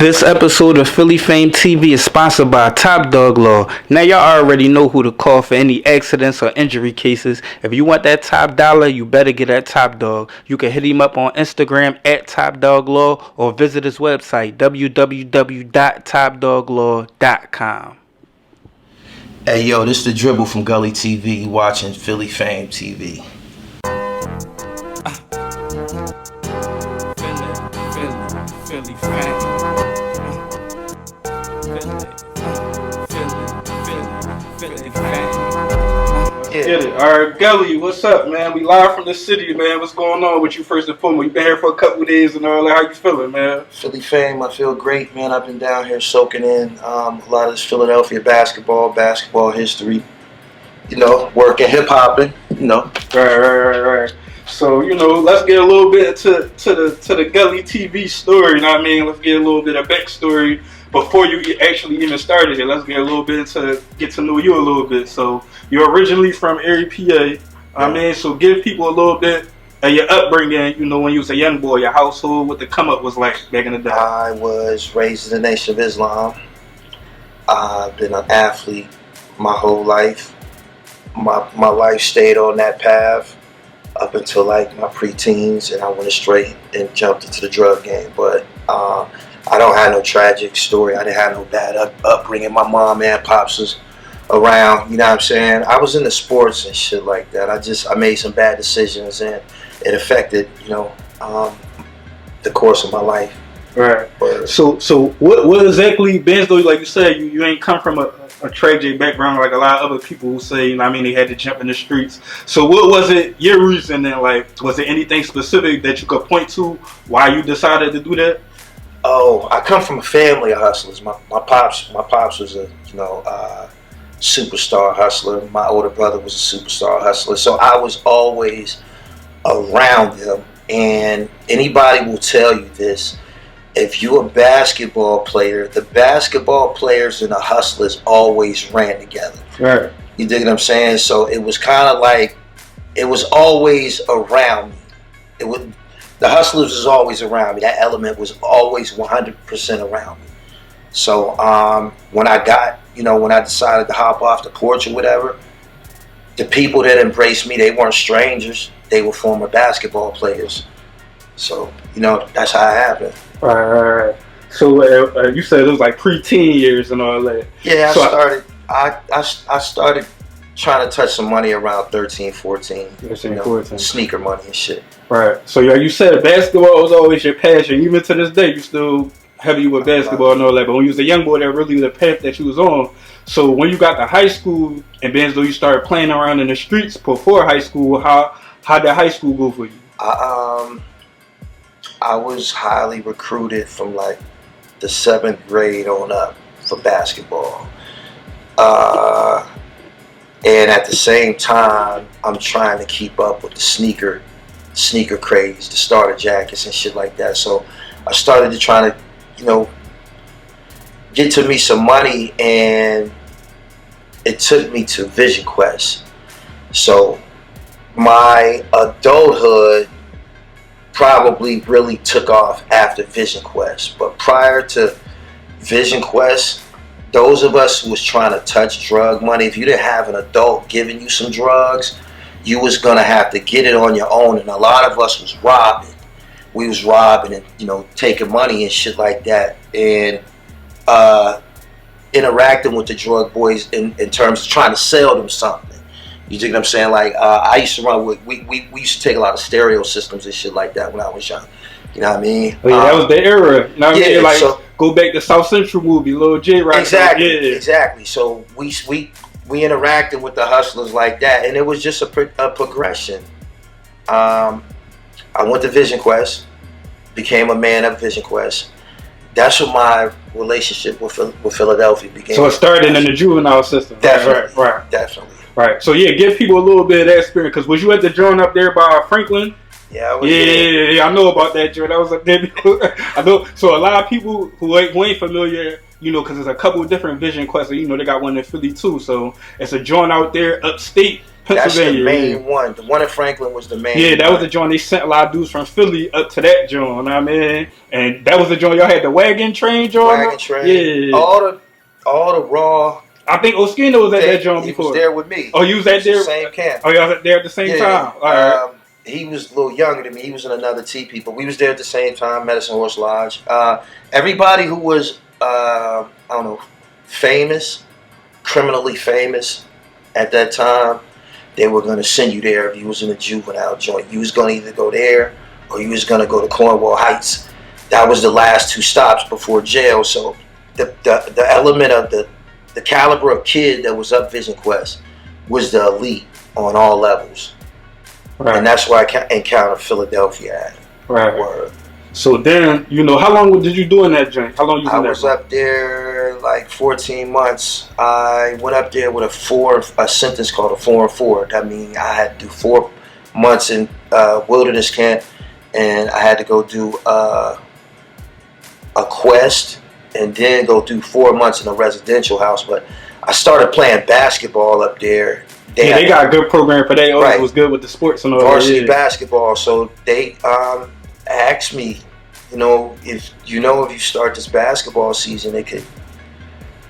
This episode of F.A.M.E TV is sponsored by Top Dog Law. Now y'all already know who to call for any accidents or injury cases. If you want that top dollar, you better get that Top Dog. You can hit him up on Instagram at Top Dog Law or visit his website www.topdoglaw.com. Hey yo, this is the Dribble from Gully TV. You watching F.A.M.E TV. Philly fam. Yeah. Get it. Alright, Gully, what's up, man? We live from the city, man. What's going on with you first and foremost? You been here for a couple of days and all that. How you feeling, man? Philly fam, I feel great, man. I've been down here soaking in a lot of this Philadelphia basketball history. You know, working, hip hopping. You know. Right. So, let's get a little bit to the Gully TV story, you know what I mean? Let's get a little bit of backstory before you actually even started it. Let's get a little bit get to know you a little bit. So, you're originally from Erie, PA. I mean, so give people a little bit of your upbringing, when you was a young boy, your household, what the come up was like back in the day. I was raised in the Nation of Islam. I've been an athlete my whole life. My life stayed on that path up until like my preteens, and I went straight and jumped into the drug game. But I don't have no tragic story. I didn't have no bad upbringing. My mom and pops was around, you know what I'm saying? I was into sports and shit like that. I made some bad decisions, and it affected, the course of my life. Right. So what exactly, Benz, though, like you said, you ain't come from a tragic background like a lot of other people who say, they had to jump in the streets. So what was it, your reason then, like, was there anything specific that you could point to why you decided to do that? Oh, I come from a family of hustlers. My pops was a, superstar hustler. My older brother was a superstar hustler. So I was always around them. And anybody will tell you this. If you're a basketball player, the basketball players and the hustlers always ran together. Right. You dig what I'm saying? So it was kind of like, it was always around me. The hustlers was always around me. That element was always 100% around me. So when I decided to hop off the porch or whatever, the people that embraced me, they weren't strangers. They were former basketball players. So, that's how it happened. Right. So you said it was like preteen years and all that. Yeah, I started trying to touch some money around 13, 14. 14. Sneaker money and shit. Right. So you said basketball was always your passion. Even to this day, you still heavy with basketball and all that. But when you was a young boy, that really was the path that you was on. So when you got to high school and Benzo, you started playing around in the streets before high school, how did high school go for you? I was highly recruited from like the 7th grade on up for basketball. And at the same time, I'm trying to keep up with the sneaker craze, the starter jackets and shit like that. So I started to try to, get to me some money, and it took me to Vision Quest. So my adulthood probably really took off after Vision Quest. But prior to Vision Quest, those of us who was trying to touch drug money, if you didn't have an adult giving you some drugs, you was gonna have to get it on your own. And a lot of us was robbing. We was robbing and, taking money and shit like that. And interacting with the drug boys in terms of trying to sell them something. You dig what I'm saying? Like, I used to run with, we used to take a lot of stereo systems and shit like that when I was young. You know what I mean? Oh, yeah, that was the era. You know what I mean? Like, so, go back to South Central movie, Lil J. Right? Exactly. So we interacted with the hustlers like that, and it was just a progression. I went to Vision Quest, became a man of Vision Quest. That's what my relationship with Philadelphia began. So it started in the juvenile system. Definitely. Right. Definitely. Right. So yeah, give people a little bit of that experience. Because was you at the joint up there by Franklin? Yeah, I was. Yeah, I know about that joint. I was up there. I know. So a lot of people who ain't familiar, because there's a couple of different Vision Quests. They got one in Philly too. So it's a joint out there upstate, That's the Pennsylvania. main one. The one in Franklin was the main Yeah, that one. was the joint. They sent a lot of dudes from Philly up to that joint. You know what I mean? And that was the joint y'all had the wagon train joint. Wagon train. Yeah. All the raw. I think Oskino was at that joint He before. was there with me. Oh, you was at there? The same camp. Oh, y'all was there at the same time? All right. He was a little younger than me. He was in another TP, but we was there at the same time, Medicine Horse Lodge. Everybody who was, I don't know, famous, criminally famous at that time, they were going to send you there if you was in a juvenile joint. You was going to either go there or you was going to go to Cornwall Heights. That was the last two stops before jail. So the element of the caliber of kid that was up Vision Quest was the elite on all levels. Right. And that's where I encountered Philadelphia at. Right. Word. So then, how long did you do in that joint? How long you was in that? I was up there like 14 months. I went up there with a sentence called a 4-4. That means I had to do 4 months in wilderness camp, and I had to go do a quest, and then go do 4 months in a residential house. But I started playing basketball up there. They got a good program for that. It was good with the sports and all that. Varsity basketball. So they asked me, if you start this basketball season, it could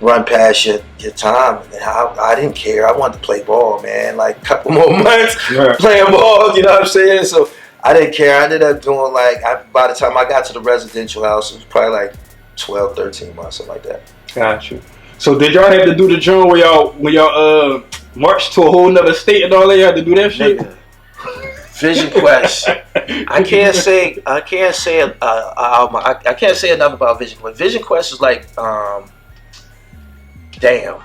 run past your time. And I didn't care. I wanted to play ball, man. Like a couple more months playing ball, you know what I'm saying? So I didn't care. I ended up doing by the time I got to the residential house, it was probably like 12, 13 months, something like that. Gotcha. So did y'all have to do the joint where y'all marched to a whole nother state and all that? You had to do that shit? Nigga. Vision Quest. I can't say enough about Vision Quest. Vision Quest is like, damn.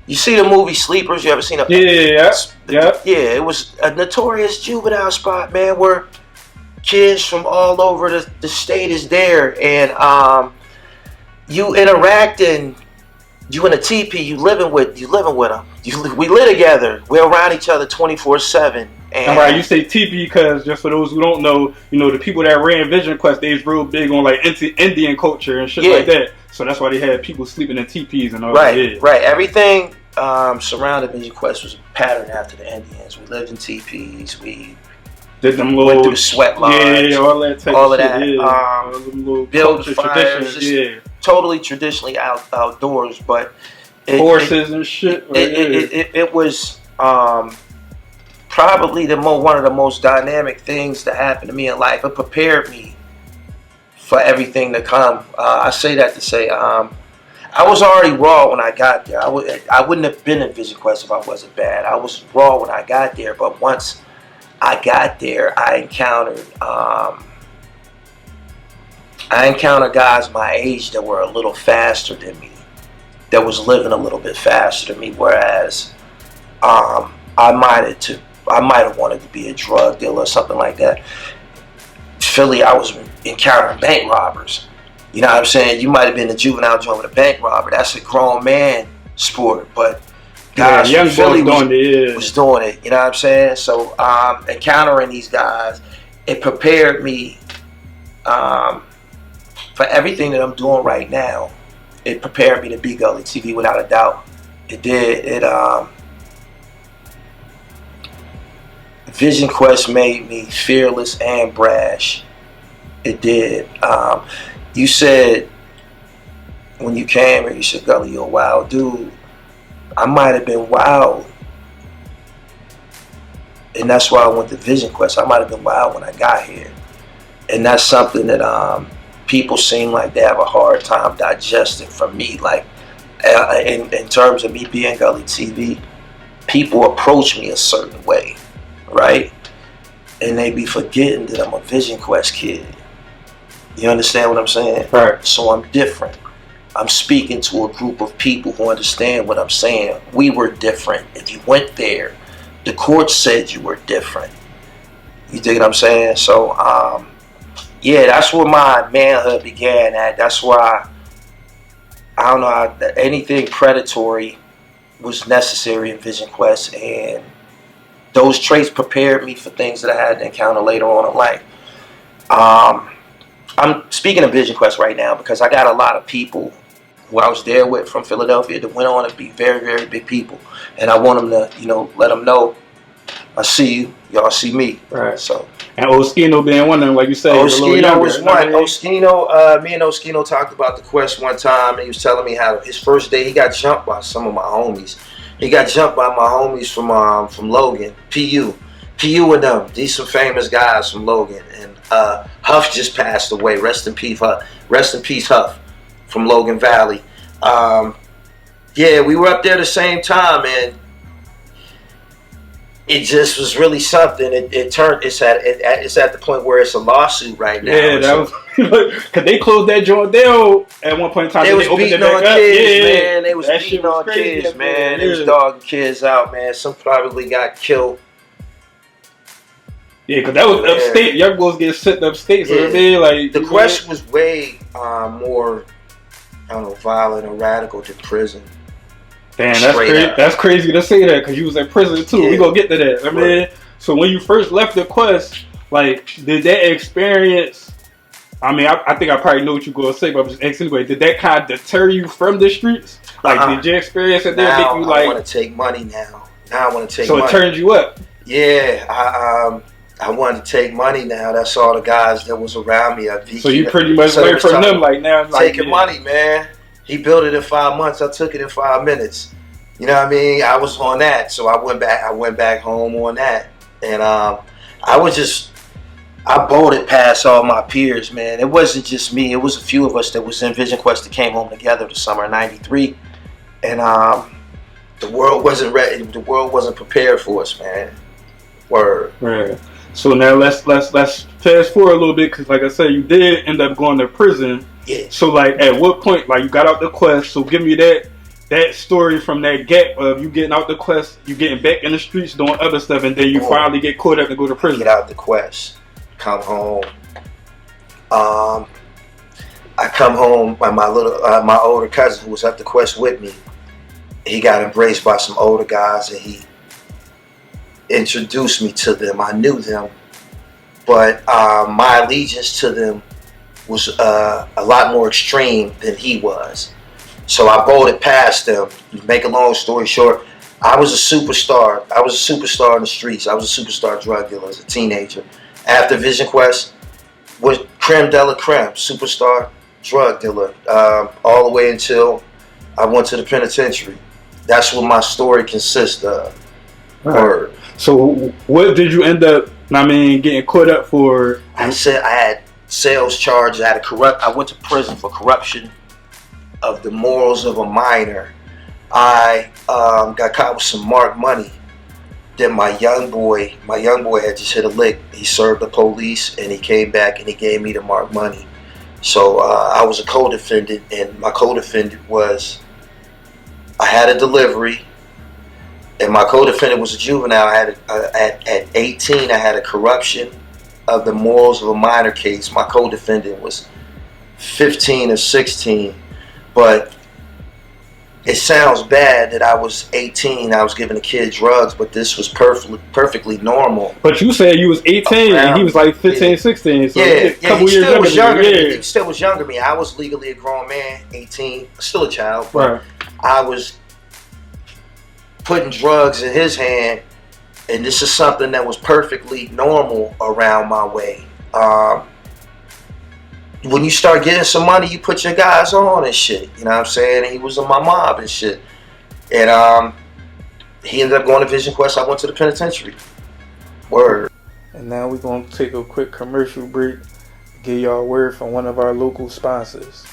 You see the movie Sleepers? You ever seen it? Yeah. Yeah, it was a notorious juvenile spot, man, where kids from all over the state is there, and you interacting. You in a teepee, you living with them. We live together. We're around each other 24/7. And right, you say teepee because just for those who don't know, the people that ran Vision Quest, they was real big on like Indian culture and shit like that. So that's why they had people sleeping in teepees and all that. Right. Everything surrounding Vision Quest was patterned after the Indians. We lived in teepees. We did them went through the sweat lodge. Yeah, all that type all of that. Shit, yeah. Build fires. Yeah. Totally traditionally outdoors, but horses and shit. It was probably one of the most dynamic things that happened to me in life. It prepared me for everything to come. I say that to say I was already raw when I got there. I wouldn't have been in Vision Quest if I wasn't bad. I was raw when I got there, but once I got there, I encountered guys my age that were a little faster than me, that was living a little bit faster than me, whereas I might have wanted to be a drug dealer or something like that. Philly, I was encountering bank robbers. You know what I'm saying? You might have been a juvenile joint with a bank robber. That's a grown man sport, but guys from Philly was doing it. You know what I'm saying? So encountering these guys, it prepared me for everything that I'm doing right now. It prepared me to be Gully TV without a doubt. It did. Vision Quest made me fearless and brash. It did. You said when you came here, you said, Gully, you're a wild dude. I might have been wild. And that's why I went to Vision Quest. I might have been wild when I got here. And that's something that people seem like they have a hard time digesting from me. Like, in terms of me being Gully TV, people approach me a certain way, right? And they be forgetting that I'm a Vision Quest kid. You understand what I'm saying? Right. So I'm different. I'm speaking to a group of people who understand what I'm saying. We were different. If you went there, the court said you were different. You dig what I'm saying? So, yeah, that's where my manhood began at. That's why, I don't know, anything predatory was necessary in Vision Quest, and those traits prepared me for things that I had to encounter later on in life. I'm speaking of Vision Quest right now because I got a lot of people who I was there with from Philadelphia that went on to be very, very big people. And I want them to, you know, let them know, I see you, y'all see me. Right. So. And Oskino being one of them, like you said, Oskino was one. Oskino, me and Oskino talked about the quest one time, and he was telling me how his first day he got jumped by some of my homies. He got jumped by my homies from Logan, PU and them. These some famous guys from Logan. And Huff just passed away. Rest in peace, Huff. Rest in peace, Huff, from Logan Valley. Yeah, we were up there the same time, and it just was really something. It's at the point where it's a lawsuit right now. Yeah, that was because they closed that joint down at one point in time. They was beating on kids, man. They was that beating on crazy, kids, man. They was dogging kids out, man. Some probably got killed. Yeah, because that was upstate. Young boys get sent upstate, so like the quest was way more, I don't know, violent or radical than prison. Damn, that's crazy. That's crazy to say that because you was in prison too. Yeah. We gonna get to that. I mean, so when you first left the quest, like, did that experience? I mean, I think I probably know what you're gonna say, but I'm just asking anyway. Did that kind of deter you from the streets? Like, did your experience at there make you like? I want to take money now. Now I want to take. So money. It turned you up. Yeah, I wanted to take money now. That's all the guys that was around me. So you pretty much learned from them, like now, like taking money, man. He built it in 5 months. I took it in 5 minutes. You know what I mean? I was on that, so I went back home on that, and I bolted past all my peers, man. It wasn't just me. It was a few of us that was in Vision Quest that came home together the summer of '93, and the world wasn't ready. The world wasn't prepared for us, man. Word. Right. So now let's fast forward a little bit, because like I said, you did end up going to prison. Yeah. So like, at what point, like, you got out the quest? So give me that story from that gap of you getting out the quest, you getting back in the streets doing other stuff, and then you finally get caught up and go to prison. Get out the quest, come home. I come home by my older cousin who was at the quest with me. He got embraced by some older guys, and he introduced me to them. I knew them, but my allegiance to them was a lot more extreme than he was. So I bolted past them. Make a long story short, I was a superstar. I was a superstar in the streets. I was a superstar drug dealer as a teenager. After Vision Quest, was creme de la creme, superstar drug dealer, all the way until I went to the penitentiary. That's what my story consists of. Right. So what did you end up, getting caught up for? I said I had sales charges. I went to prison for corruption of the morals of a minor. I got caught with some marked money. Then my young boy had just hit a lick. He served the police, and he came back and he gave me the marked money. So I was a co-defendant, and my co-defendant was, I had a delivery, and my co-defendant was a juvenile. At 18, I had a corruption of the morals of a minor case. My co-defendant was 15 or 16. But it sounds bad that I was 18, I was giving a kid drugs, but this was perfectly normal. But you said you was 18 and he was like 15, 16. So he still was younger than me. Yeah. He still was younger than me. I was legally a grown man, 18, still a child. But right. I was putting drugs in his hand, and this is something that was perfectly normal around my way. When you start getting some money, you put your guys on and shit. You know what I'm saying? And he was in my mob and shit. And he ended up going to Vision Quest. I went to the penitentiary. Word. And now we're going to take a quick commercial break to give y'all a word from one of our local sponsors.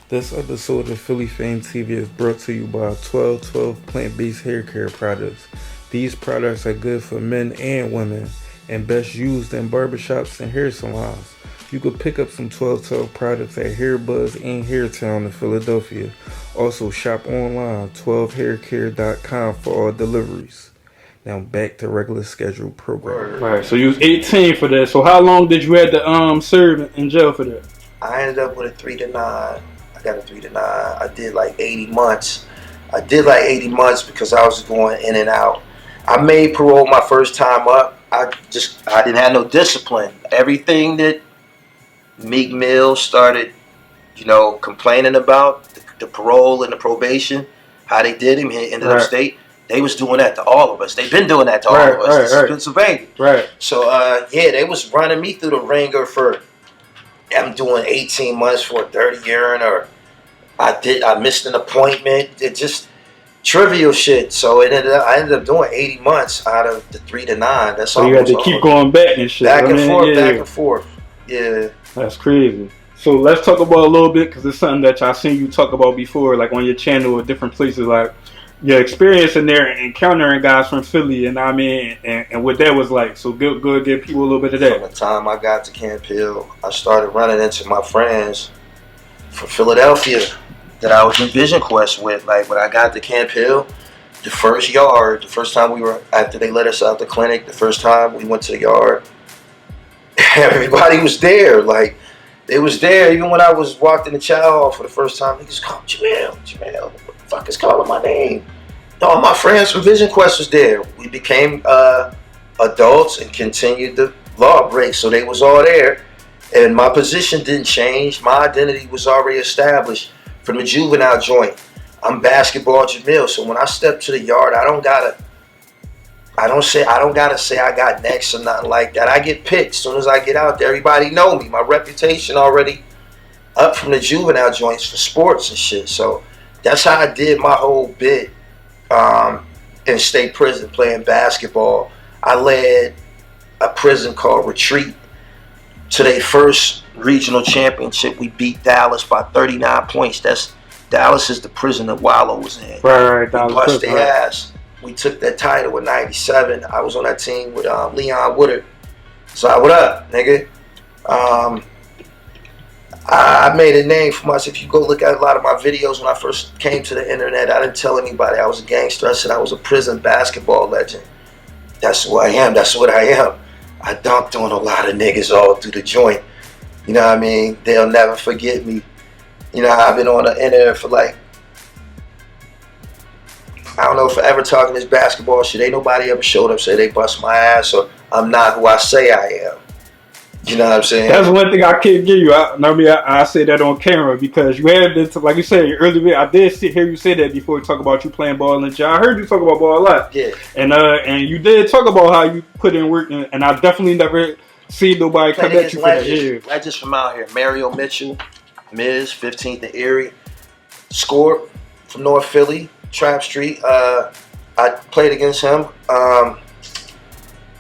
This episode of Philly F.A.M.E TV is brought to you by 1212 plant-based hair care products. These products are good for men and women and best used in barbershops and hair salons. You could pick up some 1212 products at Hairbuzz and Hairtown in Philadelphia. Also shop online, 12haircare.com for all deliveries. Now back to regular scheduled program. Right, so you was 18 for that. So how long did you have to serve in jail for that? I ended up with a 3 to 9. I got a 3 to 9. I did like 80 months. Because I was going in and out. I made parole my first time up. I didn't have no discipline. Everything that Meek Mill started, complaining about, the parole and the probation, how they did him, he ended up state. They was doing that to all of us. They've been doing that to all of us. This is Pennsylvania. Right. So yeah, they was running me through the ringer for I'm doing 18 months for a dirty urine, or I missed an appointment. It just trivial shit. So I ended up doing 80 months out of the 3 to 9. That's all. So you had to keep going back and shit. Back and forth. Yeah. That's crazy. So let's talk about a little bit, because it's something that I've seen you talk about before, like on your channel or different places, like your experience in there encountering guys from Philly, and and what that was like. So good, give people a little bit of that. From the time I got to Camp Hill, I started running into my friends from Philadelphia that I was in Vision Quest with. Like when I got to Camp Hill, the first yard, the first time we were, after they let us out the clinic, the first time we went to the yard, everybody was there. Like, they was there. Even when I was walked in the chow hall for the first time, niggas called Jamel, what the fuck is calling my name? No, my friends from Vision Quest was there. We became adults and continued the law break, so they was all there. And my position didn't change. My identity was already established from the juvenile joint. I'm basketball Jamil, so when I step to the yard, I don't gotta say I got next or nothing like that. I get picked as soon as I get out there. Everybody know me. My reputation already up from the juvenile joints for sports and shit. So that's how I did my whole bit in state prison playing basketball. I led a prison called Retreat to their first regional championship. We beat Dallas by 39 points. Dallas is the prison that Wallow was in. Right. We bust their ass. We took that title in '97. I was on that team with Leon Woodard. So what up, nigga? I made a name for myself. If you go look at a lot of my videos when I first came to the internet, I didn't tell anybody I was a gangster. I said I was a prison basketball legend. That's who I am. That's what I am. I dunked on a lot of niggas all through the joint. You know what I mean? They'll never forget me. You know, I've been on the internet for like, I don't know, forever talking this basketball shit. Ain't nobody ever showed up, say they bust my ass, or I'm not who I say I am. You know what I'm saying? That's one thing I can't give you. I say that on camera, because you had this, like you said earlier. I did hear you say that before. Talk about you playing ball in the job. I heard you talk about ball a lot. Yeah. And you did talk about how you put in work, and I definitely never see nobody come at you for that. Yeah. Legends from out here. Mario Mitchell, Miz, 15th and Erie, Score from North Philly, Trap Street. I played against him.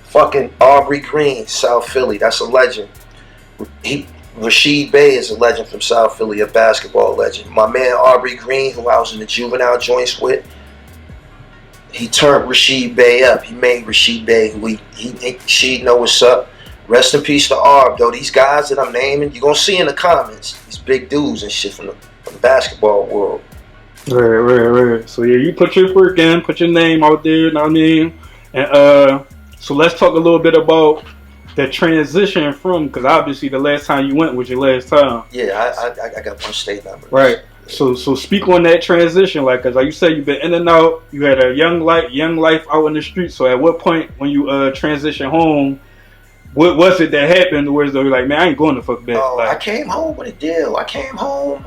Fucking Aubrey Green, South Philly. That's a legend. Rashid Bey is a legend from South Philly, a basketball legend. My man Aubrey Green, who I was in the juvenile joints with, he turned Rashid Bey up. He made Rashid Bey, who she know what's up. Rest in peace to Arb, though. These guys that I'm naming, you're going to see in the comments. These big dudes and shit from the basketball world. Right. So yeah, you put your work in, put your name out there, you know what I mean? And so let's talk a little bit about the transition from, because obviously the last time you went was your last time. Yeah, I got one state number. Right. So speak on that transition, like, because like you said, you've been in and out. You had a young life out in the street. So at what point when you transitioned home, what was it that happened where you're like, man, I ain't going to fuck that? Oh, I came home with a deal. I came home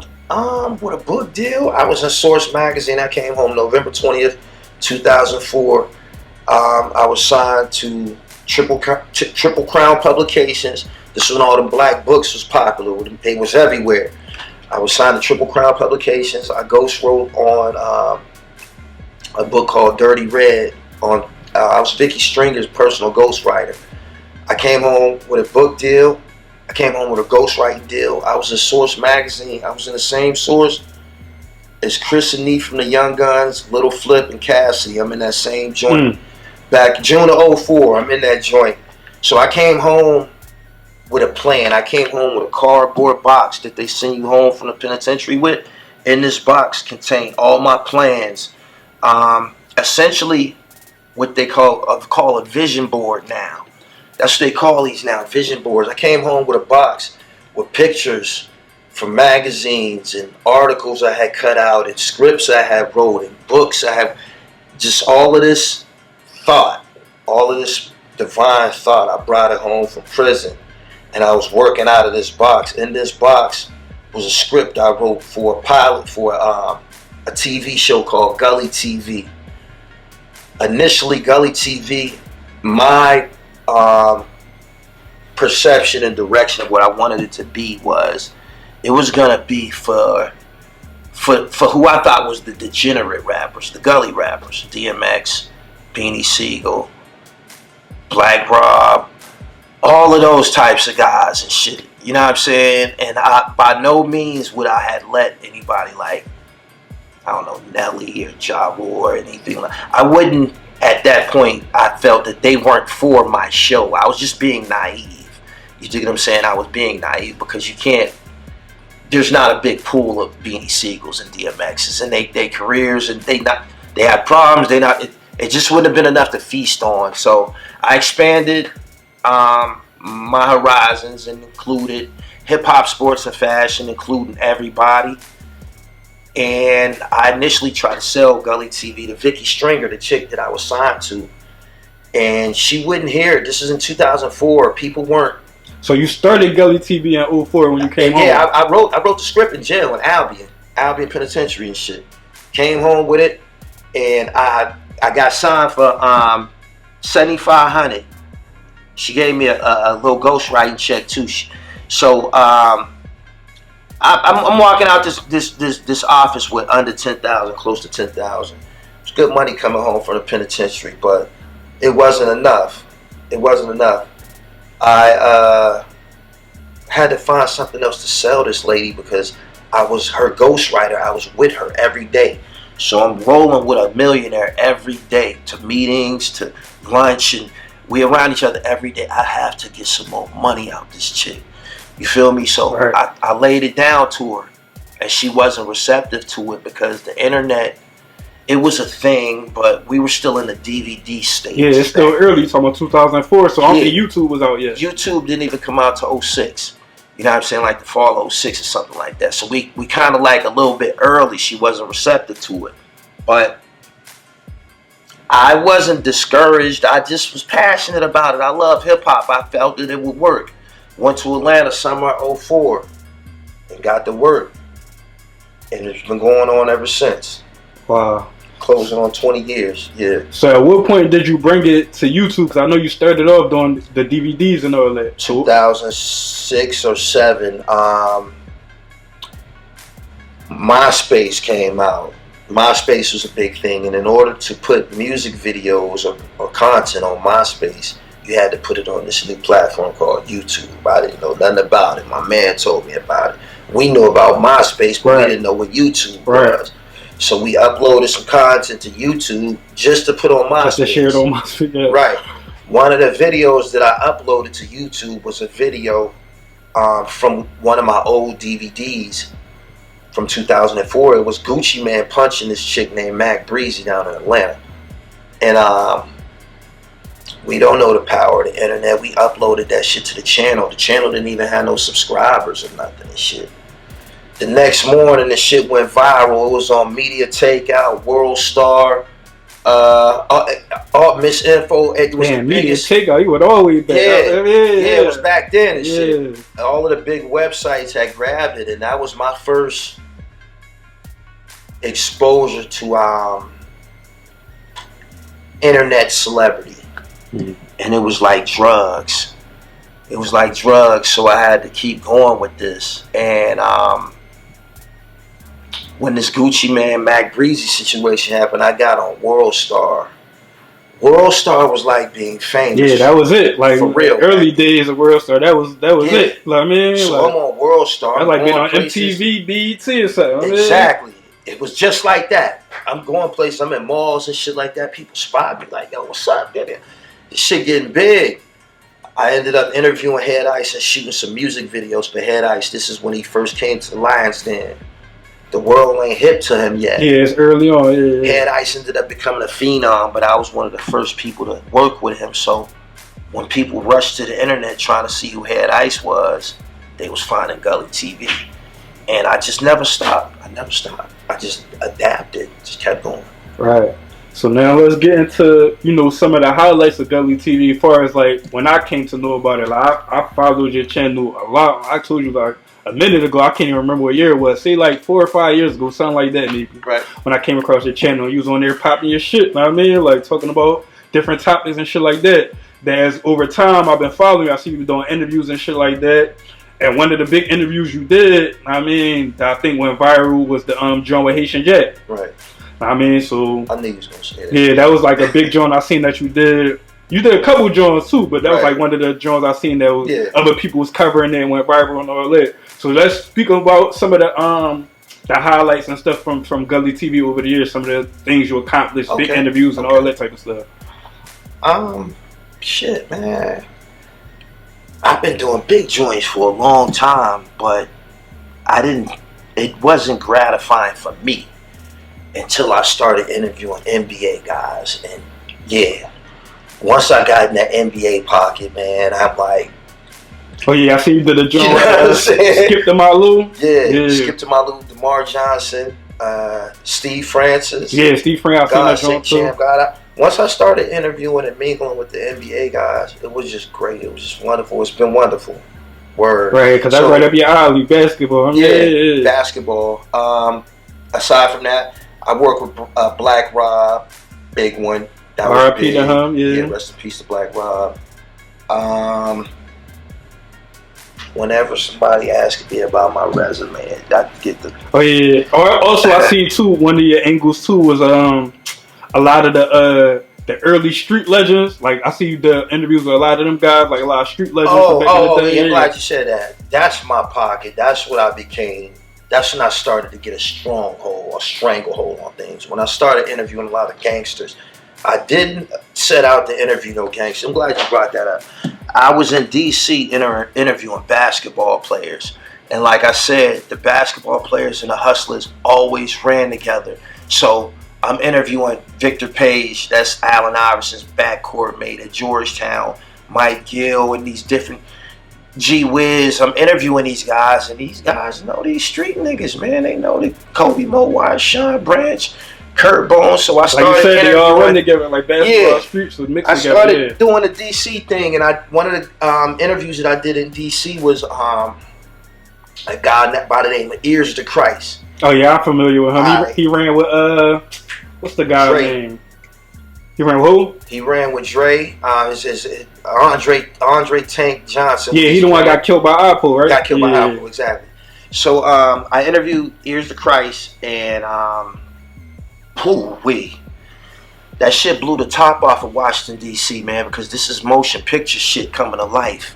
with a book deal. I was in Source Magazine. I came home November 20th, 2004. I was signed to Triple Crown Publications. This was when all the black books was popular. They was everywhere. I was signed to Triple Crown Publications. I ghost wrote on a book called Dirty Red. I was Vicky Stringer's personal ghostwriter. I came home with a book deal. I came home with a ghostwriting deal. I was in Source Magazine. I was in the same source as Chris and Nee from the Young Guns, Little Flip and Cassie. I'm in that same joint. Back June of 04, I'm in that joint. So I came home with a plan. I came home with a cardboard box that they send you home from the penitentiary with. In this box contained all my plans. Essentially what they call a vision board now. That's what they call these now, vision boards. I came home with a box with pictures from magazines and articles I had cut out and scripts I had wrote and books. I have just all of this thought, all of this divine thought. I brought it home from prison and I was working out of this box. In this box was a script I wrote for a pilot for a TV show called Gully TV. Initially, Gully TV, my perception and direction of what I wanted it to be was, it was gonna be for who I thought was the degenerate rappers, the gully rappers, DMX, Beanie Siegel, Black Rob, all of those types of guys and shit. You know what I'm saying? And I, by no means would I have let anybody like, I don't know, Nelly or Ja Rule or anything like. I wouldn't. At that point, I felt that they weren't for my show. I was just being naive. You dig what I'm saying? I was being naive because you can't. There's not a big pool of Beanie Siegels and DMXs, and they careers, and they had problems. It just wouldn't have been enough to feast on. So I expanded my horizons and included hip hop, sports, and fashion, including everybody. And I initially tried to sell Gully TV to Vicky Stringer, the chick that I was signed to, and she wouldn't hear it. This is in 2004. People weren't. So you started Gully TV in 2004 when you came home? Yeah, I wrote the script in jail in Albion Penitentiary and shit. Came home with it, and I got signed for $7,500. She gave me a little ghostwriting check too. So I'm walking out this office with under 10,000, close to 10,000. It's good money coming home from the penitentiary, but it wasn't enough. It wasn't enough. I had to find something else to sell this lady because I was her ghostwriter. I was with her every day. So I'm rolling with a millionaire every day, to meetings, to lunch, and we around each other every day. I have to get some more money out this chick. You feel me? So right. I laid it down to her, and she wasn't receptive to it because the internet, it was a thing, but we were still in the DVD stage. Yeah, it's still early. You're talking about 2004, so I don't think YouTube was out yet. YouTube didn't even come out to 06. You know what I'm saying? Like the fall of 06 or something like that. So we kind of like a little bit early. She wasn't receptive to it. But I wasn't discouraged. I just was passionate about it. I love hip hop. I felt that it would work. Went to Atlanta summer 04 and got to work. And it's been going on ever since. Wow. Closing on 20 years, yeah. So at what point did you bring it to YouTube? Because I know you started off doing the DVDs and all that. 2006 or 7, MySpace came out. MySpace was a big thing, and in order to put music videos or content on MySpace, you had to put it on this new platform called YouTube. I didn't know nothing about it. My man told me about it. We knew about MySpace, but we didn't know what YouTube was. So we uploaded some content to YouTube just to put on MySpace. Just to share it on MySpace. Yeah. Right. One of the videos that I uploaded to YouTube was a video from one of my old DVDs from 2004. It was Gucci Man punching this chick named Mac Breezy down in Atlanta. And we don't know the power of the internet. We uploaded that shit to the channel. The channel didn't even have no subscribers or nothing and shit. The next morning, the shit went viral. It was on Media Takeout, World Star, Miss Info. It was Media Takeout, you went all the way back. Yeah, it was back then and shit. All of the big websites had grabbed it, and that was my first exposure to internet celebrity. And it was like drugs. It was like drugs, so I had to keep going with this. And when this Gucci Man, Mac Breezy situation happened, I got on World Star. World Star was like being famous. Yeah, that was it. Like for real, early days of World Star, that was it. Like, I mean, so like, I'm on World Star. That's like being on MTV, BET or something. Exactly. It was just like that. I'm going places, I'm in malls and shit like that. People spot me like, yo, what's up, baby? This shit getting big. I ended up interviewing Head Ice and shooting some music videos for Head Ice. This is when he first came to the Lion's Den. The world ain't hip to him yet. Yeah, it's early on. Yeah. Head Ice ended up becoming a phenom, but I was one of the first people to work with him. So when people rushed to the internet trying to see who Head Ice was, they was finding Gully TV. And I just never stopped. I just adapted, just kept going. Right. So now let's get into, some of the highlights of Gully TV as far as like when I came to know about it. Like I followed your channel a lot. I told you like a minute ago. I can't even remember what year it was. Say like 4 or 5 years ago, something like that maybe. Right. When I came across your channel, you was on there popping your shit. Know what I mean? Like talking about different topics and shit like that. That as over time I've been following you. I see you doing interviews and shit like that. And one of the big interviews you did, I mean, that I think went viral was the joint with Haitian Jack. Right. I mean, so I knew you was gonna say that. Yeah, that was like a big joint I seen that you did. You did a couple joints too, but that was like one of the joints I seen that was other people was covering it and went viral and all that. So let's speak about some of the highlights and stuff from Gully TV over the years. Some of the things you accomplished, big interviews and all that type of stuff. Shit, man. I've been doing big joints for a long time, but it wasn't gratifying for me until I started interviewing NBA guys. And yeah, once I got in that NBA pocket, man, I'm like, oh yeah, I see you did a joint. You know what I'm saying? Skip to Malou. Yeah, Skip to Malou, DeMar Johnson, Steve Francis. Yeah, Steve Francis. I seen that joint too. Once I started interviewing and mingling with the NBA guys, it was just great. It was just wonderful. It's been wonderful. Word. Right, because that's right up your alley, basketball. Yeah, basketball. Aside from that, I work with Black Rob, big one. R.I.P. to him. Yeah, rest in peace to Black Rob. Whenever somebody asks me about my resume, I get the. Oh yeah. Also, I seen too. One of your angles too was a lot of the early street legends. Like I see the interviews with a lot of them guys, like a lot of street legends. Yeah, I'm glad you said that. That's my pocket. That's what I became. That's when I started to get a stronghold or stranglehold on things. When I started interviewing a lot of gangsters, I didn't set out to interview no gangsters. I'm glad you brought that up. I was in D.C. interviewing basketball players. And like I said, the basketball players and the hustlers always ran together. So I'm interviewing Victor Page, that's Allen Iverson's backcourt mate at Georgetown, Mike Gill, and these different G Wiz. I'm interviewing these guys, and these guys know these street niggas, man. They know the Kobe Mowai, Sean Branch, Kurt Bones. So I started like you said, interviewing. They all run together like basketball streets with mixed together. I started doing the DC thing, and one of the interviews that I did in DC was a guy by the name of Ears to Christ. Oh yeah, I'm familiar with him. He ran with what's the guy's name? He ran with who? He ran with Dre. Andre Tank Johnson. Yeah, he the one got killed by Apple, right? Got killed by Apple, exactly. So I interviewed Ears to Christ, and that shit blew the top off of Washington D.C., man, because this is motion picture shit coming to life.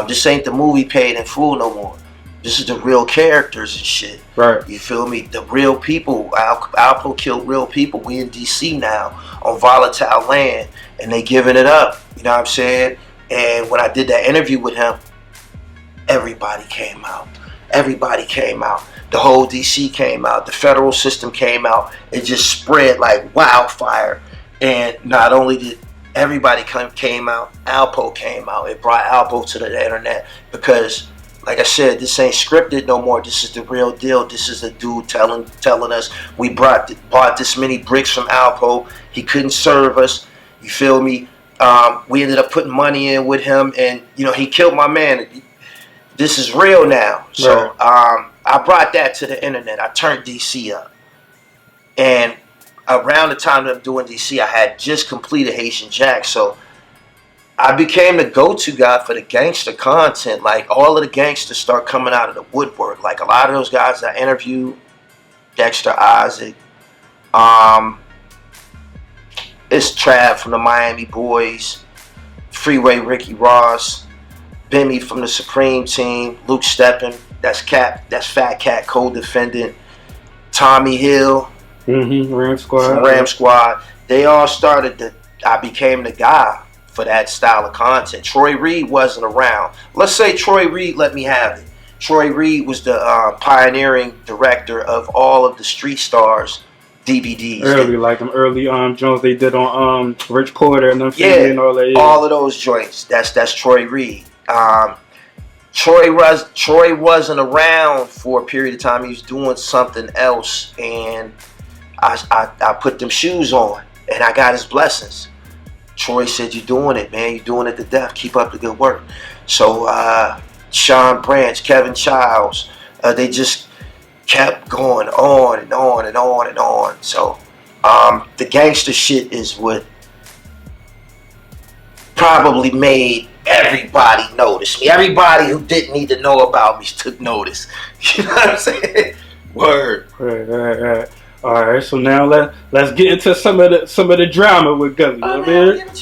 This ain't the movie paid in full no more. This is the real characters and shit. Right. You feel me? The real people. Alpo killed real people. We in D.C. now on volatile land, and they giving it up. You know what I'm saying? And when I did that interview with him, everybody came out. Everybody came out. The whole D.C. came out. The federal system came out. It just spread like wildfire. And not only did everybody came out, Alpo came out. It brought Alpo to the internet because, like I said, this ain't scripted no more. This is the real deal. This is the dude telling us we bought this many bricks from Alpo. He couldn't serve us. You feel me? We ended up putting money in with him, and he killed my man. This is real now. So I brought that to the internet. I turned DC up, and around the time that I'm doing DC, I had just completed Haitian Jack, so I became the go-to guy for the gangster content. Like, all of the gangsters start coming out of the woodwork. Like, a lot of those guys I interviewed, Dexter Isaac, it's Trav from the Miami Boys, Freeway Ricky Ross, Bimmy from the Supreme Team, Luke Steppen, that's Fat Cat co-defendant, Tommy Hill, Ram Squad. From Ram Squad. They all started I became the guy for that style of content. Troy Reed wasn't around. Let's say Troy Reed let me have it. Troy Reed was the pioneering director of all of the Street Stars DVDs. Like them early Jones they did on Rich Porter and them and all that. Yeah. All of those joints. That's Troy Reed. Troy wasn't around for a period of time. He was doing something else, and I put them shoes on, and I got his blessings. Troy said, "You're doing it, man. You're doing it to death. Keep up the good work." So Sean Branch, Kevin Childs. They just kept going on and on and on and on. So the gangster shit is what probably made everybody notice me. Everybody who didn't need to know about me took notice. You know what I'm saying? Word. Right. All right, so now let's get into some of the drama with Gully. Let's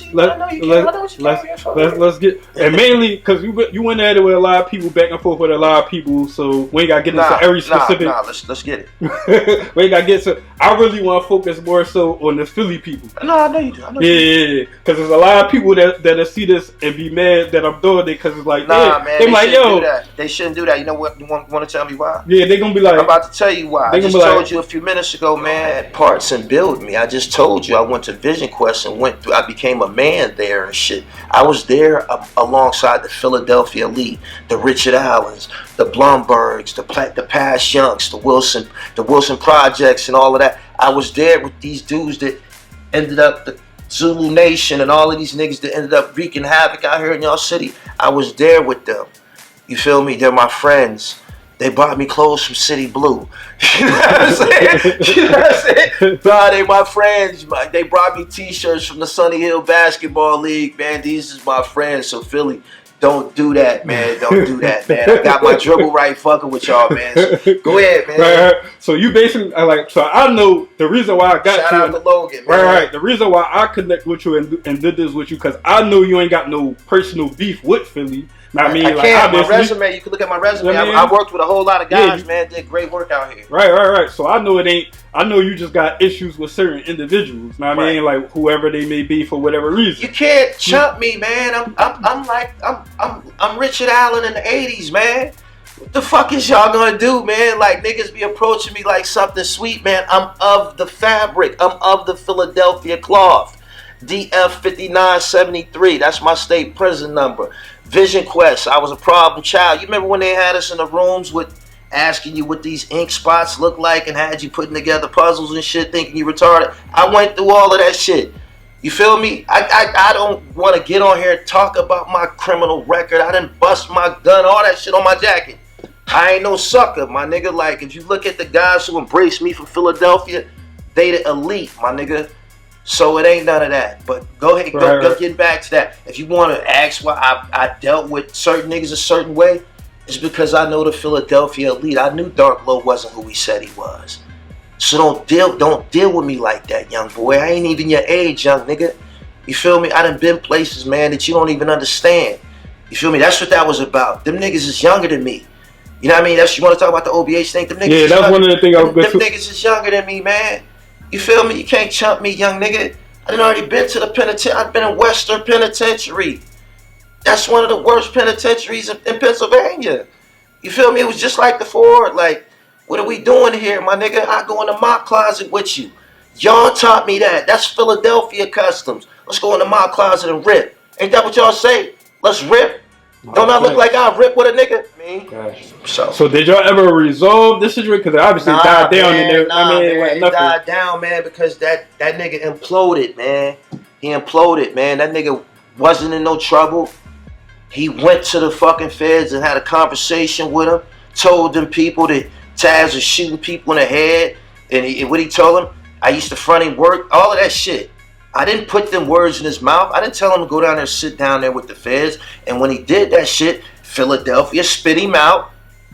get, and mainly because you went at it with a lot of people, back and forth with a lot of people, so we ain't got to get into every specific. Let's get it. We ain't got to get to. I really want to focus more so on the Philly people. No, I know you do. Yeah, because there's a lot of people that see this and be mad that I'm doing it because it's like, man, they like, yo, they shouldn't do that. You know what? You want to tell me why? Yeah, they gonna be like, I'm about to tell you why. I just told you a few minutes ago, man. Parts and build me. I just told you I went to Vision Quest and went through. I became a man there and shit. I was there alongside the Philadelphia elite, the Richard Allens, the Blumbergs, the Past Youngs, the Wilson Projects, and all of that. I was there with these dudes that ended up the Zulu Nation and all of these niggas that ended up wreaking havoc out here in y'all city. I was there with them. You feel me? They're my friends. They bought me clothes from City Blue. You know what I'm saying? You know what I'm saying? Nah, they my friends. They brought me t-shirts from the Sunny Hill Basketball League. Man, these is my friends. So Philly, don't do that, man. Don't do that, man. I got my dribble right fucking with y'all, man. So go ahead, man. Right. So you basically so I know the reason why I got Shout out to Logan, man. Right. The reason why I connect with you and did this with you, because I know you ain't got no personal beef with Philly. I mean, I can't. My resume, you can look at my resume. I worked with a whole lot of guys, man. Did great work out here. Right. So I know I know you just got issues with certain individuals. Know what I mean? Like whoever they may be for whatever reason. You can't chump me, man. I'm Richard Allen in the '80s, man. What the fuck is y'all gonna do, man? Like niggas be approaching me like something sweet, man. I'm of the fabric. I'm of the Philadelphia cloth. DF 5973. That's my state prison number. Vision Quest, I was a problem child. You remember when they had us in the rooms with asking you what these ink spots look like and had you putting together puzzles and shit thinking you retarded? I went through all of that shit. You feel me? I don't want to get on here and talk about my criminal record. I done bust my gun, all that shit on my jacket. I ain't no sucker, my nigga. Like, if you look at the guys who embraced me from Philadelphia, they the elite, my nigga. So it ain't none of that. But go ahead, go get back to that. If you want to ask why I dealt with certain niggas a certain way, it's because I know the Philadelphia elite. I knew Dark Low wasn't who he said he was. So don't deal with me like that, young boy. I ain't even your age, young nigga. You feel me? I done been places, man, that you don't even understand. You feel me? That's what that was about. Them niggas is younger than me. You know what I mean? That's, you want to talk about the OBH thing? Them niggas that's one of the things I was going to. Them niggas is younger than me, man. You feel me? You can't chump me, young nigga. I done already been to the penitentiary. I've been in Western Penitentiary. That's one of the worst penitentiaries in Pennsylvania. You feel me? It was just like the Ford. Like, what are we doing here, my nigga? I go in the mop closet with you. Y'all taught me that. That's Philadelphia customs. Let's go in the mop closet and rip. Ain't that what y'all say? Let's rip. Don't I look like I rip with a nigga? So did y'all ever resolve this situation? Because it obviously died down in there. It died down, man, because that nigga imploded, man. He imploded, man. That nigga wasn't in no trouble. He went to the fucking feds and had a conversation with them. Told them people that Taz was shooting people in the head. And what he told them, I used to front him work. All of that shit. I didn't put them words in his mouth. I didn't tell him to go down there and sit down there with the feds. And when he did that shit, Philadelphia spit him out.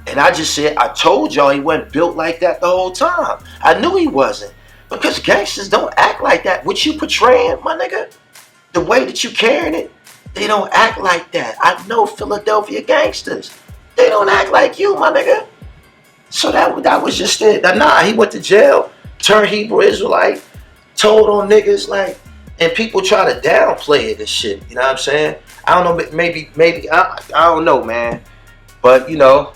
And I just said, I told y'all he wasn't built like that the whole time. I knew he wasn't. Because gangsters don't act like that. What you portraying, my nigga, the way that you carrying it, they don't act like that. I know Philadelphia gangsters. They don't act like you, my nigga. So that was just it. Nah, he went to jail, turned Hebrew Israelite, told on niggas like, and people try to downplay it and shit. You know what I'm saying? I don't know, maybe I don't know, man. But you know,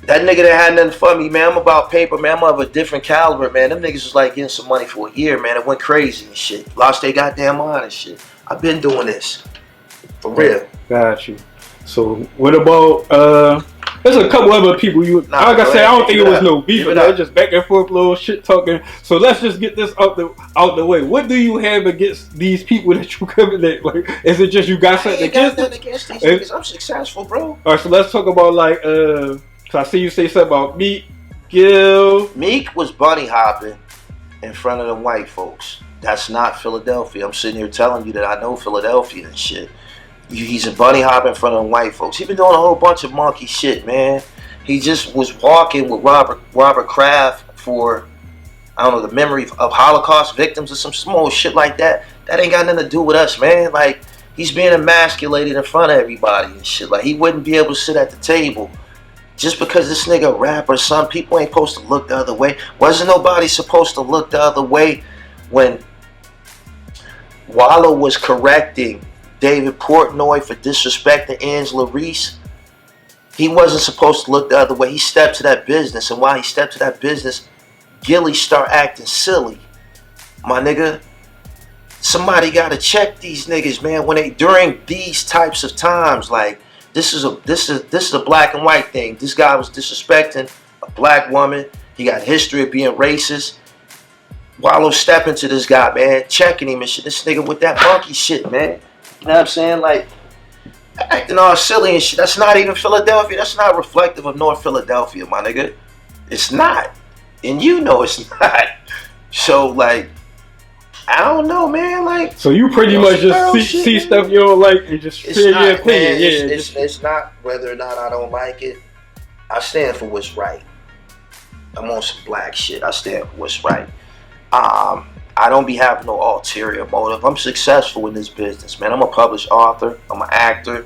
that nigga that had nothing for me, man. I'm about paper, man. I'm of a different caliber, man. Them niggas was like getting some money for a year, man. It went crazy and shit. Lost their goddamn mind and shit. I've been doing this for real. Got you. So what about There's a couple other people Nah, like I said, I don't think it was no beef, Give it but up. just back and forth little shit talking. So let's just get this out the way. What do you have against these people that you coming at? Like, is it just you got something against these niggas? I'm successful, bro. All right, so let's talk about like so I see you say something about Meek, Gil. Meek was bunny hopping in front of them white folks. That's not Philadelphia. I'm sitting here telling you that I know Philadelphia and shit. He's a bunny hop in front of them white folks. He been doing a whole bunch of monkey shit, man. He just was walking with Robert Kraft for, I don't know, the memory of Holocaust victims or some small shit like that. That ain't got nothing to do with us, man. Like, he's being emasculated in front of everybody and shit. Like, he wouldn't be able to sit at the table. Just because this nigga a rapper, some people ain't supposed to look the other way. Wasn't nobody supposed to look the other way when Wallow was correcting David Portnoy for disrespecting Angela Reese? He wasn't supposed to look the other way. He stepped to that business, and while he stepped to that business, Gilly start acting silly. My nigga, somebody gotta check these niggas, man. When they during these types of times, like this is a black and white thing. This guy was disrespecting a black woman. He got a history of being racist. Wallow stepping to this guy, man, checking him and shit. This nigga with that monkey shit, man. You know what I'm saying? Like, acting all silly and shit. That's not even Philadelphia. That's not reflective of North Philadelphia, my nigga. It's not. And you know it's not. So, like, I don't know, man. Like, so you pretty much just see stuff you don't like and just share your opinion. It's not whether or not I don't like it. I stand for what's right. I'm on some black shit. I stand for what's right. I don't be having no ulterior motive. I'm successful in this business, man. I'm a published author. I'm an actor.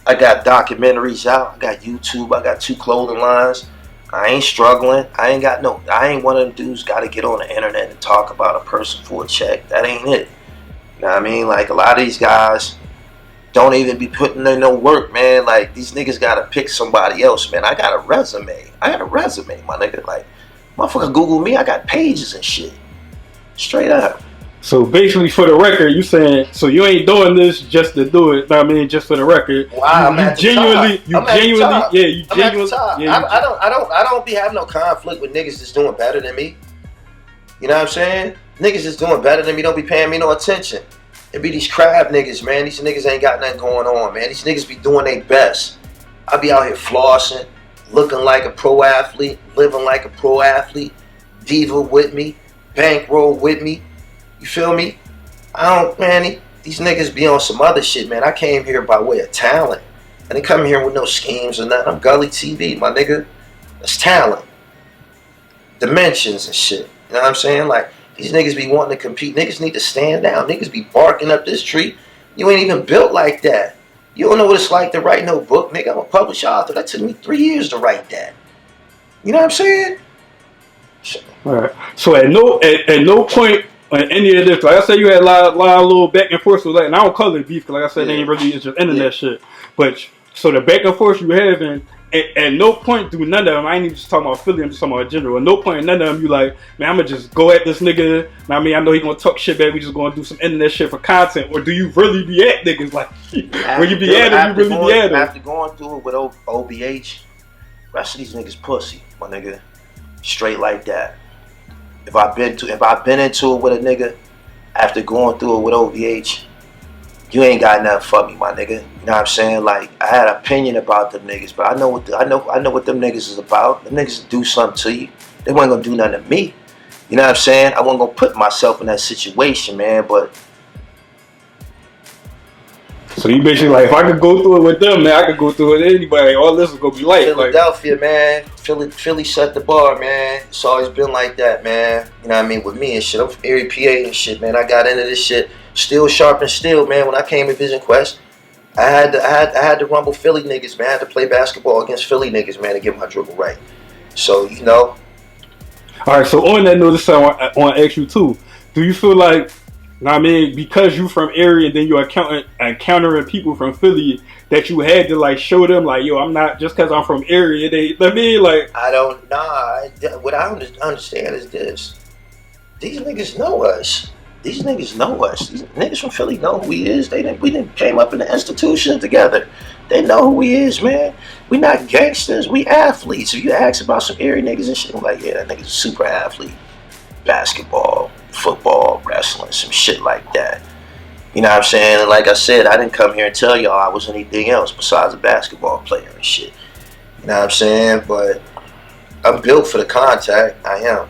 I got documentaries out. I got YouTube. I got 2 clothing lines. I ain't struggling. I ain't one of them dudes got to get on the internet and talk about a person for a check. That ain't it. You know what I mean? Like, a lot of these guys don't even be putting in no work, man. Like, these niggas got to pick somebody else, man. I got a resume, my nigga. Like, motherfucker Google me. I got pages and shit. Straight up. So basically, for the record, you saying so you ain't doing this just to do it. I mean, just for the record. Wow, I don't be having no conflict with niggas that's doing better than me. You know what I'm saying? Niggas that's doing better than me don't be paying me no attention. It be these crab niggas, man. These niggas ain't got nothing going on, man. These niggas be doing their best. I be out here flossing, looking like a pro athlete, living like a pro athlete, diva with me, bankroll with me. You feel me? These niggas be on some other shit, man. I came here by way of talent. I didn't come here with no schemes or nothing. I'm Gully TV, my nigga. That's talent. Dimensions and shit. You know what I'm saying? Like, these niggas be wanting to compete. Niggas need to stand down. Niggas be barking up this tree. You ain't even built like that. You don't know what it's like to write no book, nigga. I'm a published author. That took me 3 years to write that. You know what I'm saying? All right. So at no point on any of this, like I said, you had a lot of little back and forth with that, and I don't call it beef because, like I said, they ain't really, it's just internet shit. But so the back and forth you having, at no point do none of them. I ain't even just talking about Philly. I'm just talking about general. At no point none of them you like, man, I'm gonna just go at this nigga. I mean, I know he gonna talk shit back. We just gonna do some internet shit for content, or do you really be at niggas like when you be at them, you really be at them? After going through it with OBH, rest of these niggas pussy, my nigga. Straight like that. If I've been into it with a nigga after going through it with OVH, you ain't got nothing for me, my nigga. You know what I'm saying? Like, I had an opinion about them niggas, but I know what them niggas is about. Them niggas do something to you. They weren't gonna do nothing to me. You know what I'm saying? I wasn't gonna put myself in that situation, man. But so you basically like, if I could go through it with them, man, I could go through it with anybody. All this is gonna be light. Philadelphia, man. Philly set the bar, man. It's always been like that, man. You know what I mean? With me and shit. I'm from Erie, PA and shit, man. I got into this shit. Still sharp and still, man. When I came to Vision Quest, I had to rumble Philly niggas, man. I had to play basketball against Philly niggas, man, to get my dribble right. So, you know. All right, so on that note, I want to ask you too. Do you feel like, I mean, because you from Erie and then you're encountering people from Philly, that you had to like show them like, yo, I'm not just because I'm from Erie. It ain't. I mean, like, I don't. What I understand is this: these niggas know us. these niggas know us. These niggas from Philly know who he is. We didn't came up in the institution together. They know who he is, man. We not gangsters. We athletes. If you ask about some Erie niggas and shit, I'm like, yeah, that nigga's a super athlete. Basketball, football, wrestling, some shit like that. You know what I'm saying? And like I said, I didn't come here and tell y'all I was anything else besides a basketball player and shit. You know what I'm saying? But I'm built for the contact. I am.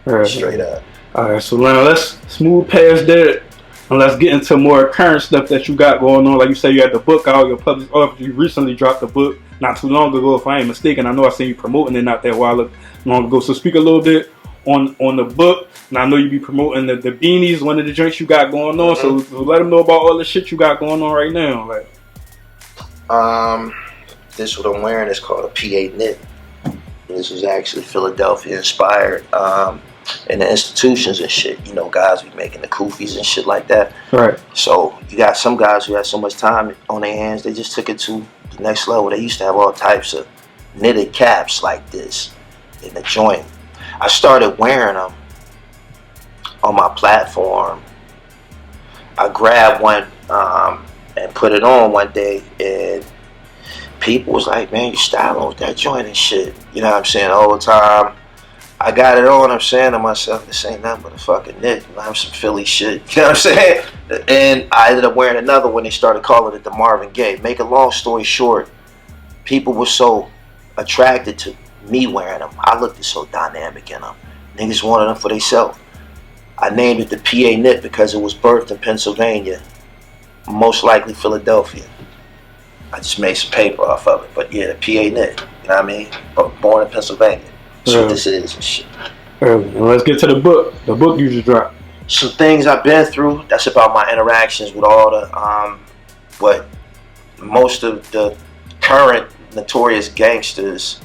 Right. Straight up. Alright, so now let's move past that and let's get into more current stuff that you got going on. Like you say, you had the book out, your published author. You recently dropped the book not too long ago, if I ain't mistaken. I know I seen you promoting it not that long ago. So speak a little bit on the book. And I know you be promoting the beanies, one of the drinks you got going on. Mm-hmm. So let them know about all the shit you got going on right now. Like, this what I'm wearing is called a PA knit. This was actually Philadelphia inspired. In the institutions and shit, you know, guys be making the koofies and shit like that. Right. So you got some guys who had so much time on their hands, they just took it to the next level. They used to have all types of knitted caps like this in the joint. I started wearing them on my platform. I grabbed one and put it on one day, and people was like, man, you styling with that joint and shit. You know what I'm saying? All the time. I got it on, I'm saying to myself, this ain't nothing but a fucking knit. I'm some Philly shit. You know what I'm saying? And I ended up wearing another one. They started calling it the Marvin Gaye. Make a long story short, people were so attracted to me wearing them. I looked so dynamic in them. Niggas wanted them for themselves. I named it the PA knit because it was birthed in Pennsylvania, most likely Philadelphia. I just made some paper off of it. But yeah, the PA knit, you know what I mean? Born in Pennsylvania. That's what this is and shit. Let's get to the book. The book you just dropped. Some things I've been through. That's about my interactions with all the, but most of the current notorious gangsters.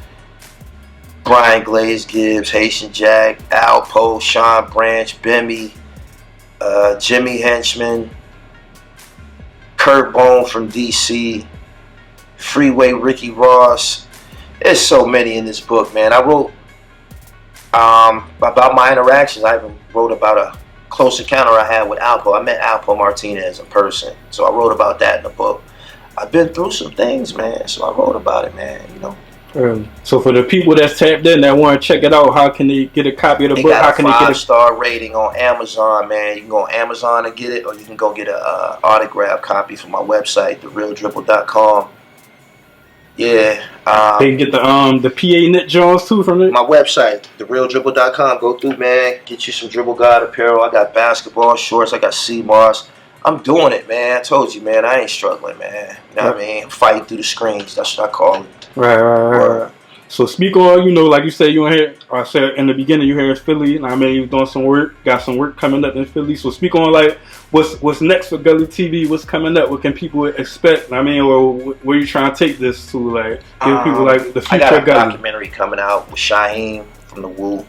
Brian Glaze Gibbs, Haitian Jack, Al Poe, Sean Branch, F.A.M.E, Jimmy Henchman, Kurt Bone from DC, Freeway Ricky Ross. There's so many in this book, man. I wrote about my interactions. I even wrote about a close encounter I had with Alpo. I met Alpo Martinez in person, so I wrote about that in the book. I've been through some things, man, so I wrote about it, man, you know. So for the people that's tapped in that want to check it out, how can they get a copy of the book? How can they get a 5-star rating on Amazon, man? You can go on Amazon and get it, or you can go get a autographed copy from my website, therealdribble.com. Yeah. They can get the PA knit Jones too from it. My website, therealdribble.com. Go through, man. Get you some Dribble God apparel. I got basketball shorts. I got sea moss. I'm doing it, man. I told you, man. I ain't struggling, man. You know what I mean? I'm fighting through the screens. That's what I call it. Right. So speak on, you know, like you said, you in here. I said in the beginning, you here in Philly. And I mean, you doing some work. Got some work coming up in Philly. So speak on like what's next for Gully TV. What's coming up? What can people expect? I mean, or where you trying to take this to? Like give people like the future. I got a Gully documentary coming out with Shaheem from the Woo.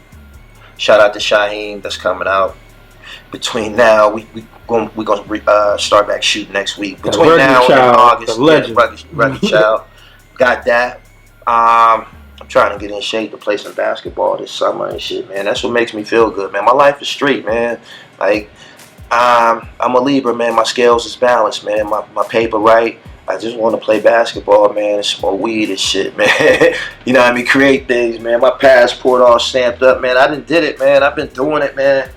Shout out to Shaheem. That's coming out. Between now, we gonna start back shooting next week. Between now and August, the legend. Rugged Child. Got that. I'm trying to get in shape to play some basketball this summer and shit, man. That's what makes me feel good, man. My life is straight, man. Like, I'm a Libra, man. My scales is balanced, man. My paper right. I just want to play basketball, man, and smoke weed and shit, man. You know what I mean? Create things, man. My passport all stamped up, man. I done did it, man. I've been doing it, man.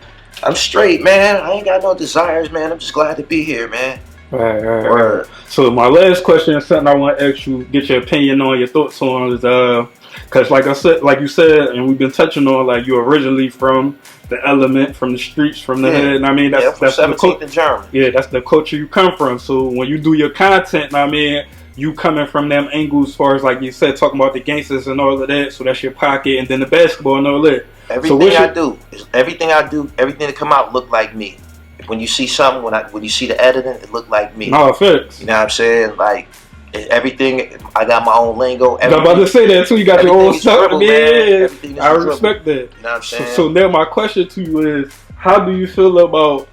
I'm straight, man. I ain't got no desires, man. I'm just glad to be here, man. Right. So my last question is something I want to ask you, get your opinion on, your thoughts on is because like you said, and we've been touching on, like you're originally from the element, from the streets, from the hood. And I mean that's 17th in Germany. Yeah, that's the culture you come from. So when you do your content, I mean, you coming from them angles, as far as like you said, talking about the gangsters and all of that. So that's your pocket, and then the basketball and all that. Everything that come out look like me. When you see something, when you see the editing, it look like me. No, fix. You know what I'm saying? Like everything, I got my own lingo. I'm about to say that too. You got your own stuff, man. I respect that. You know what I'm saying? So now my question to you is, how do you feel about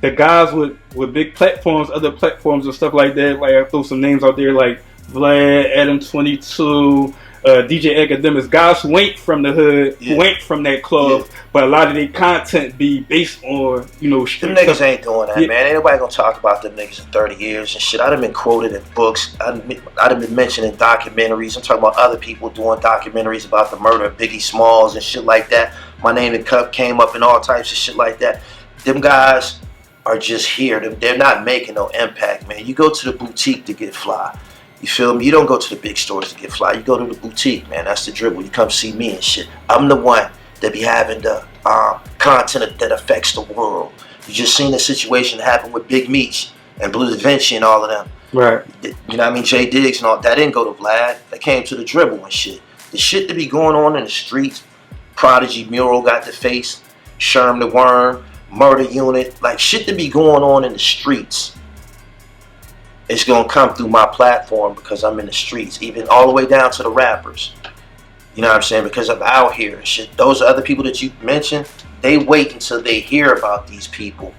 the guys with big platforms, other platforms and stuff like that? Like I throw some names out there like Vlad, Adam 22. DJ Academics, guys who ain't from the hood, who ain't from that club, but a lot of their content be based on, you know, street them niggas stuff. ain't doing that, man. Ain't nobody gonna talk about them niggas in 30 years and shit. I done been quoted in books. I done been mentioned in documentaries. I'm talking about other people doing documentaries about the murder of Biggie Smalls and shit like that. My name and cup came up in all types of shit like that. Them guys are just here. They're not making no impact, man. You go to the boutique to get fly. You feel me? You don't go to the big stores to get fly. You go to the boutique, man. That's the dribble. You come see me and shit. I'm the one that be having the content that affects the world. You just seen the situation happen with Big Meech and Blue Da Vinci and all of them. Right. You know what I mean? Jay Diggs and all that didn't go to Vlad. That came to the dribble and shit. The shit that be going on in the streets. Prodigy Mural got the face. Sherm the Worm. Murder Unit. Like shit that be going on in the streets. It's going to come through my platform because I'm in the streets. Even all the way down to the rappers. You know what I'm saying? Because I'm out here and shit. Those other people that you mentioned, they wait until they hear about these people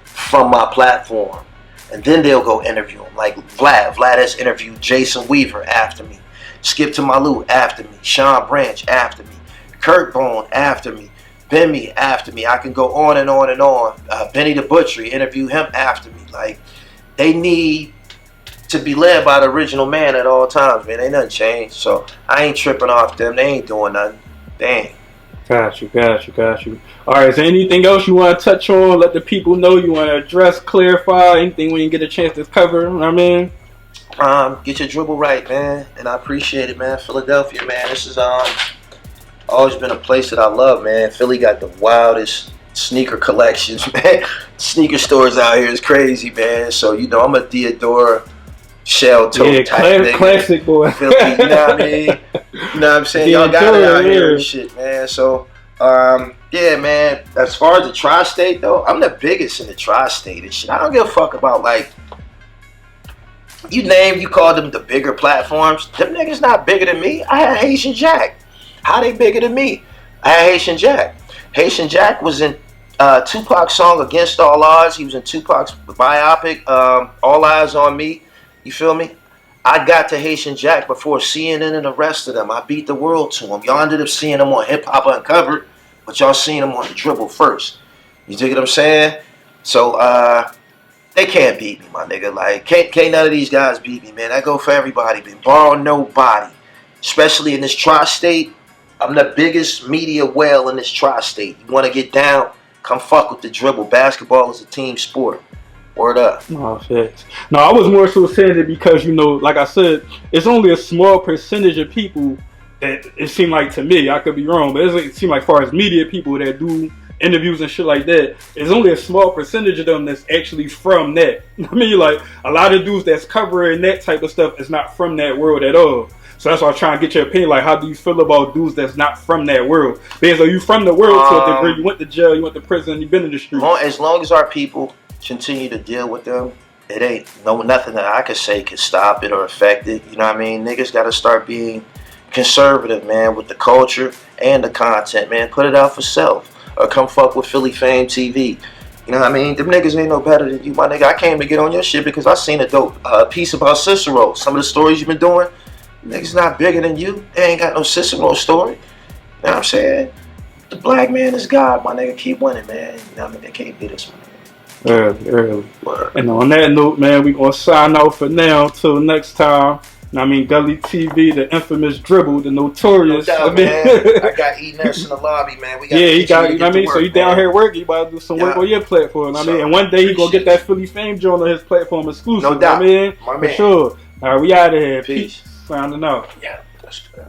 from my platform. And then they'll go interview them. Like Vlad. Vlad has interviewed Jason Weaver after me. Skip to Malou after me. Sean Branch after me. Kurt Bone after me. Benmy after me. I can go on and on and on. Benny the Butcher, interview him after me. Like, they need to be led by the original man at all times, man. Ain't nothing changed. So I ain't tripping off them. They ain't doing nothing. Dang. Got you. All right, is there anything else you want to touch on? Let the people know you want to address, clarify, anything when you get a chance to cover, you know what I mean? Get your dribble right, man. And I appreciate it, man. Philadelphia, man. This is always been a place that I love, man. Philly got the wildest sneaker collections, man. Sneaker stores out here is crazy, man. So, you know, I'm a Theodore shell toe type nigga. Classic boy. Philly, you know what I mean? You know what I'm saying? Y'all got it out here and shit, man. So, yeah, man. As far as the tri-state, though, I'm the biggest in the tri-state and shit. I don't give a fuck about, like, you call them the bigger platforms. Them niggas not bigger than me. I had Haitian Jack. How they bigger than me? I had Haitian Jack. Haitian Jack was in Tupac's song Against All Odds. He was in Tupac's biopic, All Eyes on Me. You feel me? I got to Haitian Jack before CNN and the rest of them. I beat the world to him. Y'all ended up seeing him on Hip Hop Uncovered, but y'all seen him on the dribble first. You dig what I'm saying? So, they can't beat me, my nigga. Like, can't none of these guys beat me, man. I go for everybody, man. Borrow nobody. Especially in this tri-state. I'm the biggest media whale in this tri-state. You want to get down? Come fuck with the dribble. Basketball is a team sport. Word up. Oh, shit. No, I was more so saying it because, you know, like I said, it's only a small percentage of people that it seemed like to me, I could be wrong, but it seemed like as far as media people that do interviews and shit like that, it's only a small percentage of them that's actually from that. I mean, like, a lot of dudes that's covering that type of stuff is not from that world at all. So that's why I'm trying to get your opinion. Like, how do you feel about dudes that's not from that world? Because you from the world to a degree. You went to jail, you went to prison, you've been in the street. As long as our people continue to deal with them, it ain't nothing that I could say can stop it or affect it. You know what I mean? Niggas got to start being conservative, man, with the culture and the content, man. Put it out for self. Or come fuck with Philly F.A.M.E. TV. You know what I mean? Them niggas ain't no better than you, my nigga. I came to get on your shit because I seen a dope piece about Cicero. Some of the stories you've been doing, niggas not bigger than you. They ain't got no Cicero story. You know what I'm saying? The black man is God, my nigga. Keep winning, man. You know what I mean? They can't beat us, man. Early. And on that note, man, we gonna sign off for now. Till next time. I mean, Gully TV, the infamous dribble, the notorious. No doubt, man. I got E-Ness in the lobby, man. We got he got, you know what I mean? So he down here working. He about to do some work on your platform. I mean, and one day he gonna get that Philly F.A.M.E. joint on his platform exclusive. No doubt. I mean, my for man. sure. All right, we out of here. Peace. Signing out. Yeah, that's good.